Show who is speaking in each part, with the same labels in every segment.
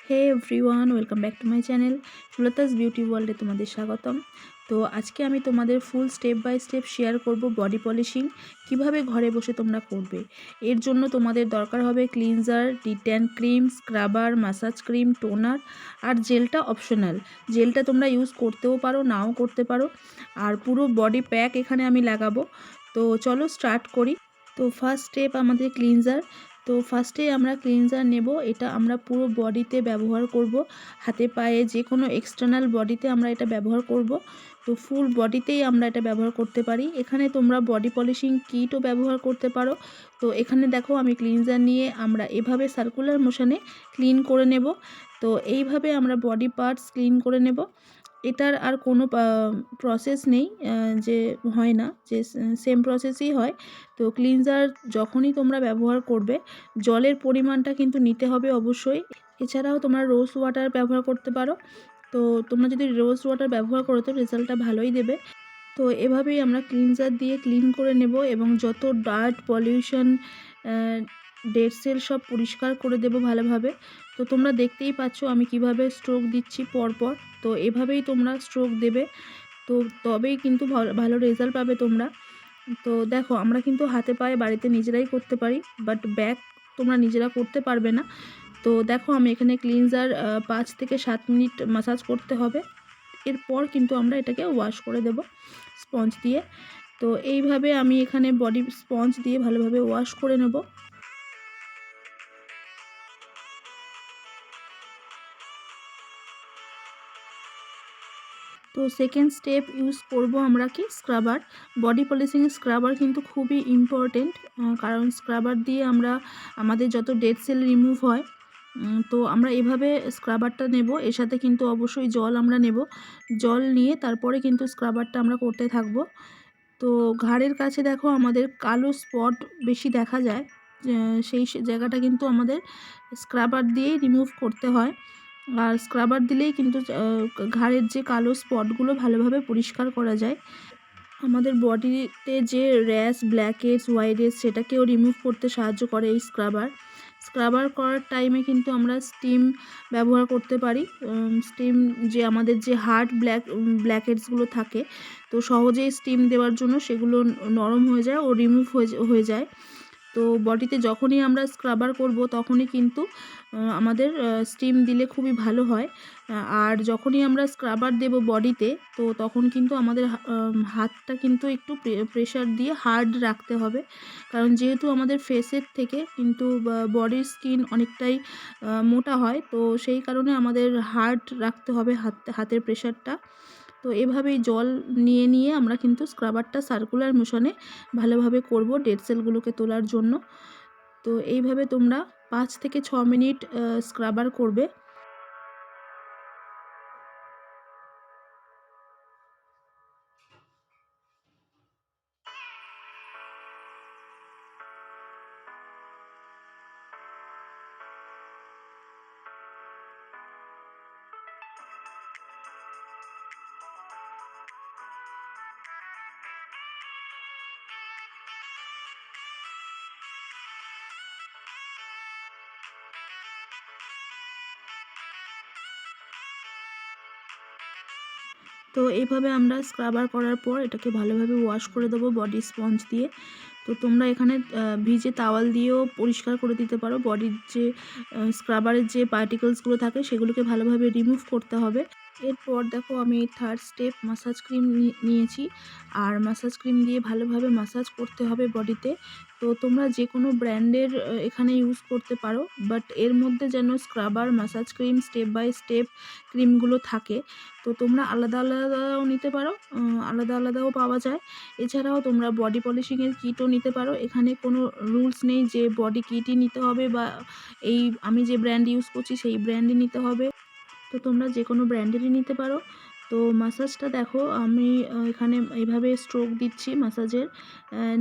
Speaker 1: Hey everyone, welcome back to my channel Sultas beauty ওয়ার্ল্ডে তোমাদের স্বাগতম। তো আজকে আমি তোমাদের full step by step share করব বডি পলিশিং কিভাবে ঘরে বসে তোমরা করবে। এর জন্য তোমাদের দরকার হবে cleanser, detan cream, scrubber, massage cream, toner আর জেলটা অপশনাল। জেলটা তোমরা ইউজ করতেও পারো, নাও করতে পারো। আর পুরো বডি প্যাক এখানে আমি লাগাবো। তো চলো স্টার্ট করি। তো ফার্স্ট স্টেপ আমাদের ক্লিনজার। তো ফার্স্টে আমরা ক্লিনজার নেব। এটা আমরা পুরো বডিতে ব্যবহার করব, হাতে পায়ে যে কোনো এক্সটার্নাল বডিতে আমরা এটা ব্যবহার করব। তো ফুল বডিতেই আমরা এটা ব্যবহার করতে পারি। এখানে তোমরা বডি পলিশিং কিটও ব্যবহার করতে পারো। তো এখানে দেখো আমি ক্লিনজার নিয়ে আমরা এভাবে সার্কুলার মোশনে ক্লিন করে নেব। তো এইভাবে আমরা বডি পার্টস ক্লিন করে নেব। এটার আর কোনো প্রসেস নেই যে হয় না, যে সেম প্রসেসই হয়। তো ক্লিনজার যখনই তোমরা ব্যবহার করবে জলের পরিমাণটা কিন্তু নিতে হবে অবশ্যই। এছাড়াও তোমরা রোজ ওয়াটার ব্যবহার করতে পারো। তো তোমরা যদি রোজ ওয়াটার ব্যবহার করো তো রেজাল্টটা ভালোই দেবে। তো এভাবেই আমরা ক্লিনজার দিয়ে ক্লিন করে নেব এবং যত ডার্ট, পলিউশন, ডেড সেল সব পরিষ্কার করে দেব ভালোভাবে। তো তোমরা দেখতেই পাচ্ছ আমি কিভাবে স্ট্রোক দিচ্ছি পরপর। তো এভাবেই তোমরা স্ট্রোক দেবে, তো তবেই কিন্তু ভালো রেজাল্ট পাবে তোমরা। তো দেখো আমরা কিন্তু হাতে পায়ে বাড়িতে নিজেরাই করতে পারি, বাট ব্যাক তোমরা নিজেরা করতে পারবে না। তো দেখো আমি এখানে ক্লিনজার 5 থেকে 7 মিনিট মাসাজ করতে হবে। এরপর কিন্তু আমরা এটাকে ওয়াশ করে দেব স্পঞ্জ দিয়ে। তো এইভাবে আমি এখানে বডি স্পঞ্জ দিয়ে ভালোভাবে ওয়াশ করে নেব। তো সেকেন্ড স্টেপ ইউজ করব আমরা কি স্ক্রাবার। বডি পলিশিং স্ক্রাবার কিন্তু খুবই ইম্পর্টেন্ট, কারণ স্ক্রাবার দিয়ে আমরা আমাদের যত ডেড সেল রিমুভ হয়। তো আমরা এভাবে স্ক্রাবারটা নেব, এর সাথে কিন্তু অবশ্যই জল আমরা নেব। জল নিয়ে তারপরে কিন্তু স্ক্রাবারটা আমরা করতে থাকব। তো ঘাড়ের কাছে দেখো আমাদের কালো স্পট বেশি দেখা যায়, সেই জায়গাটা কিন্তু আমাদের স্ক্রাবার দিয়েই রিমুভ করতে হয়। আর স্ক্রাবার দিলেই কিন্তু ঘাড়ের যে কালো স্পটগুলো ভালোভাবে পরিষ্কার করা যায়। আমাদের বডিতে যে র্যাশ, ব্ল্যাকহেডস, হোয়াইটহেডস সেটাকেও রিমুভ করতে সাহায্য করে এই স্ক্রাবার। স্ক্রাবার করার টাইমে কিন্তু আমরা স্টিম ব্যবহার করতে পারি। স্টিম যে আমাদের যে হার্ড ব্ল্যাকহেডসগুলো থাকে, তো সহজেই স্টিম দেওয়ার জন্য সেগুলো নরম হয়ে যায় ও রিমুভ হয়ে যায়। তো বডিতে যখনই আমরা স্ক্রাবার করব তখনই কিন্তু আমাদের স্টিম দিলে খুবই ভালো হয়। আর যখনই আমরা স্ক্রাবার দেব বডিতে, তো তখন কিন্তু আমাদের হাতটা কিন্তু একটু প্রেশার দিয়ে হার্ড রাখতে হবে, কারণ যেহেতু আমাদের ফেসের থেকে কিন্তু বডির স্কিন অনেকটাই মোটা হয়, তো সেই কারণে আমাদের হার্ড রাখতে হবে হাতের প্রেশারটা। তো এভাবেই জল নিয়ে নিয়ে আমরা কিন্তু স্ক্রাবারটা সার্কুলার মোশনে ভালোভাবে করব ডেড সেলগুলোকে তোলার জন্য। তো এইভাবে তোমরা 5 থেকে 6 মিনিট স্ক্রাবার করবে। তো এইভাবে আমরা স্ক্রাবার করার পর এটাকে ভালোভাবে ওয়াশ করে দেবো বডি স্পঞ্জ দিয়ে। তো তোমরা এখানে ভিজে তাওয়াল দিয়েও পরিষ্কার করে দিতে পারো। বডির যে স্ক্রাবারের যে পার্টিকেলসগুলো থাকে সেগুলোকে ভালোভাবে রিমুভ করতে হবে। এরপর দেখো আমি থার্ড স্টেপ মাসাজ ক্রিম নিয়েছি, আর মাসাজ ক্রিম দিয়ে ভালোভাবে মাসাজ করতে হবে বডিতে। তো তোমরা যে কোনো ব্র্যান্ডের এখানে ইউজ করতে পারো, বাট এর মধ্যে যেন scrubber, massage cream, step by step ক্রিমগুলো থাকে। তো তোমরা আলাদা আলাদাও নিতে পারো, আলাদা আলাদাও পাওয়া যায়। এছাড়াও তোমরা বডি পলিশিংয়ের কিটও নিতে পারো। এখানে কোনো রুলস নেই যে বডি কিটই নিতে হবে বা এই আমি যে ব্র্যান্ড ইউজ করছি সেই ব্র্যান্ডই নিতে হবে। তো তোমরা যে কোনো ব্র্যান্ডেরই নিতে পারো। তো মাসাজটা দেখো আমি এখানে এইভাবে স্ট্রোক দিচ্ছি মাসাজের।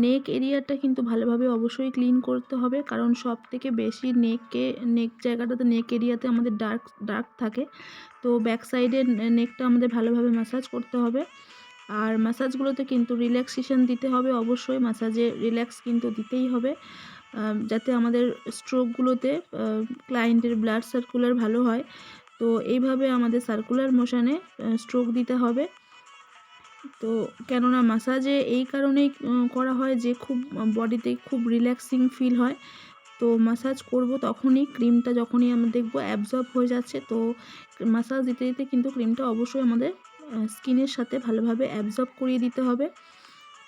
Speaker 1: নেক এরিয়াটা কিন্তু ভালোভাবে অবশ্যই ক্লিন করতে হবে, কারণ সব থেকে বেশি নেক জায়গাটাতে, নেক এরিয়াতে আমাদের ডার্ক থাকে। তো ব্যাক সাইডের নেকটা আমাদের ভালোভাবে ম্যাসাজ করতে হবে। আর ম্যাসাজগুলোতে কিন্তু রিল্যাক্সেশন দিতে হবে অবশ্যই, ম্যাসাজে রিল্যাক্স কিন্তু দিতেই হবে। যাতে আমাদের স্ট্রোকগুলোতে ক্লায়েন্টের ব্লাড সার্কুলার ভালো হয়। তো এইভাবে আমাদের সার্কুলার মোশনে স্ট্রোক দিতে হবে। তো কেননা মাসাজে এই কারণেই করা হয় যে খুব বডিতে খুব রিল্যাক্সিং ফিল হয়। তো মাসাজ করব তখনই ক্রিমটা যখনই আমরা দেখব অ্যাবজর্ব হয়ে যাচ্ছে, তো মাসাজ দিতে দিতে কিন্তু ক্রিমটা অবশ্যই আমাদের স্কিনের সাথে ভালোভাবে অ্যাবজর্ব করিয়ে দিতে হবে।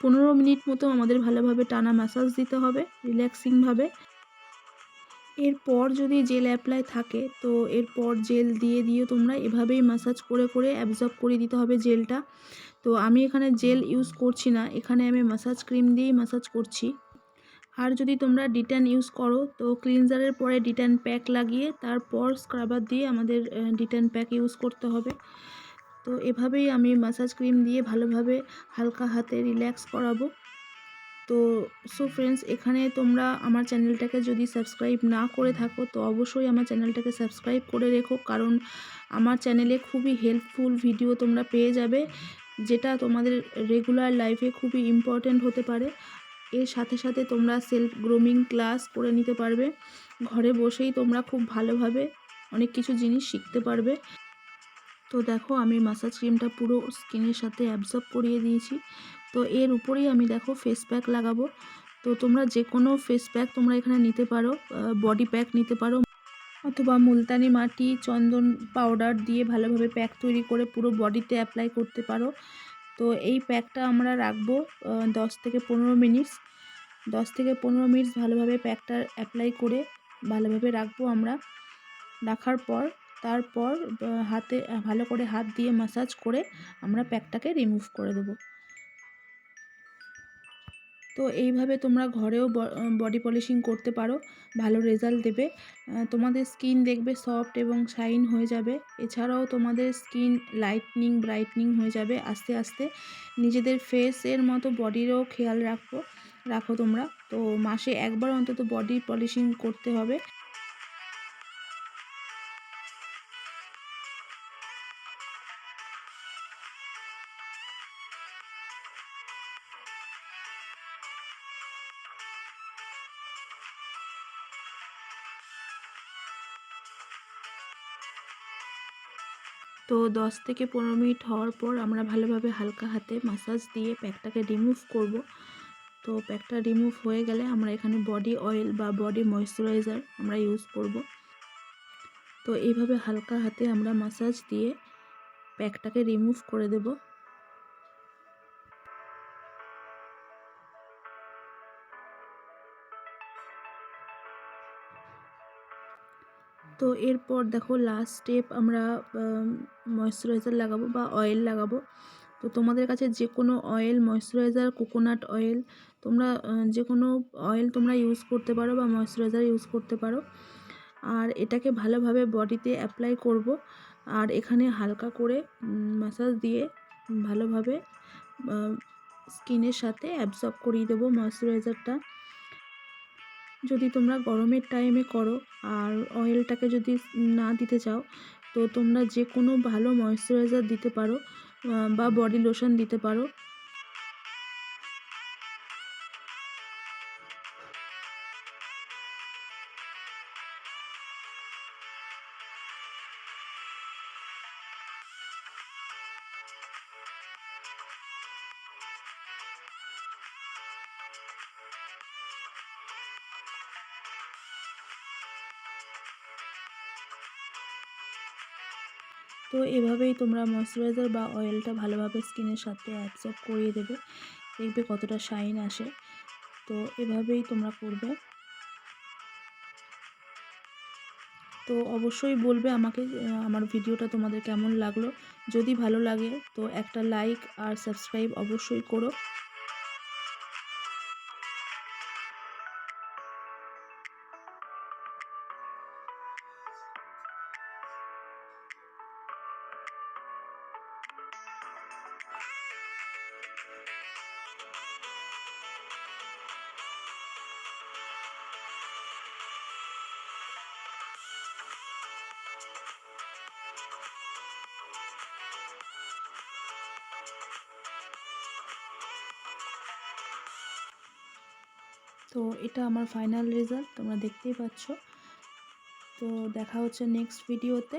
Speaker 1: 15 মিনিট মতো আমাদের ভালোভাবে টানা ম্যাসাজ দিতে হবে রিল্যাক্সিংভাবে। এরপর যদি জেল অ্যাপ্লাই থাকে তো এরপর জেল দিয়ে তোমরা এভাবেই ম্যাসাজ করে করে অ্যাবজর্ব করে দিতে হবে জেলটা। তো আমি এখানে জেল ইউজ করছি না, এখানে আমি ম্যাসাজ ক্রিম দিয়েই ম্যাসাজ করছি। আর যদি তোমরা ডিট্যান ইউজ করো তো ক্লিনজারের পরে ডিট্যান প্যাক লাগিয়ে তারপর স্ক্রাবার দিয়ে আমাদের ডিট্যান প্যাক ইউজ করতে হবে। তো এভাবেই আমি ম্যাসাজ ক্রিম দিয়ে ভালোভাবে হালকা হাতে রিল্যাক্স করাবো। তো ফ্রেন্ডস, এখানে তোমরা আমার চ্যানেলটাকে যদি সাবস্ক্রাইব না করে থাকো তো অবশ্যই আমার চ্যানেলটাকে সাবস্ক্রাইব করে রেখো, কারণ আমার চ্যানেলে খুবই হেল্পফুল ভিডিও তোমরা পেয়ে যাবে, যেটা তোমাদের রেগুলার লাইফে খুবই ইম্পর্ট্যান্ট হতে পারে। এর সাথে সাথে তোমরা সেলফ গ্রুমিং ক্লাস করে নিতে পারবে, ঘরে বসেই তোমরা খুব ভালোভাবে অনেক কিছু জিনিস শিখতে পারবে। তো দেখো আমি ম্যাসাজ ক্রিমটা পুরো স্কিনের সাথে অ্যাবজর্ব করিয়ে দিয়েছি। তো এর উপরেই আমি দেখো ফেস প্যাক লাগাবো। তো তোমরা যে কোনো ফেস প্যাক তোমরা এখানে নিতে পারো, বডি প্যাক নিতে পারো, অথবা মুলতানি মাটি চন্দন পাউডার দিয়ে ভালোভাবে প্যাক তৈরি করে পুরো বডিতে অ্যাপ্লাই করতে পারো। তো এই প্যাকটা আমরা রাখবো 10 থেকে 15 মিনিট। 10 থেকে 15 মিনিট ভালোভাবে প্যাকটা অ্যাপ্লাই করে ভালোভাবে রাখবো আমরা। রাখার পর তারপর হাতে ভালো করে হাত দিয়ে ম্যাসাজ করে আমরা প্যাকটাকে রিমুভ করে দেবো। তো এইভাবে তোমরা ঘরেও বডি পলিশিং করতে পারো, ভালো রেজাল্ট দেবে। তোমাদের স্কিন দেখবে সফট এবং শাইন হয়ে যাবে। এছাড়াও তোমাদের স্কিন লাইটনিং ব্রাইটনিং হয়ে যাবে আস্তে আস্তে। নিজেদের ফেসের মতো বডিরও খেয়াল রাখো তোমরা। তো মাসে একবার অন্তত বডি পলিশিং করতে হবে। তো 10 থেকে 15 মিনিট হওয়ার পর আমরা ভালোভাবে হালকা হাতে মাসাজ দিয়ে প্যাকটাকে রিমুভ করব। তো প্যাকটা রিমুভ হয়ে গেলে আমরা এখানে বডি অয়েল বা বডি ময়েশ্চারাইজার আমরা ইউজ করব। তো এইভাবে হালকা হাতে আমরা মাসাজ দিয়ে প্যাকটাকে রিমুভ করে দেব। তো এরপর দেখো লাস্ট স্টেপ আমরা ময়েশ্চারাইজার লাগাবো বা অয়েল লাগাবো। তো তোমাদের কাছে যে কোনো অয়েল ময়েশ্চারাইজার কোকোনাট অয়েল তোমরা যে কোনো অয়েল তোমরা ইউজ করতে পারো বা ময়েশ্চারাইজার ইউজ করতে পারো। আর এটাকে ভালোভাবে বডিতে অ্যাপ্লাই করব। আর এখানে হালকা করে ম্যাসাজ দিয়ে ভালোভাবে স্কিনের সাথে অ্যাবজর্ব করিয়ে দেবো ময়েশ্চারাইজারটা। যদি তোমরা গরমের টাইমে করো আর অয়েলটাকে যদি না দিতে চাও তো তোমরা যে কোনো ভালো ময়েশ্চারাইজার দিতে পারো বা বডি লোশন দিতে পারো। তো এভাবেই তোমরা ময়েশ্চারাইজার বা অয়েলটা ভালোভাবে স্কিনের সাথে অ্যাবজর্ব করিয়ে দেবে, দেখবে কতটা শাইন আসে। তো এভাবেই তোমরা করবে। তো অবশ্যই বলবে আমাকে আমার ভিডিওটা তোমাদের কেমন লাগলো। যদি ভালো লাগে তো একটা লাইক আর সাবস্ক্রাইব অবশ্যই করো। তো এটা আমার ফাইনাল রেজাল্ট তোমরা দেখতেই পাচ্ছ। তো দেখা হচ্ছে নেক্সট ভিডিওতে।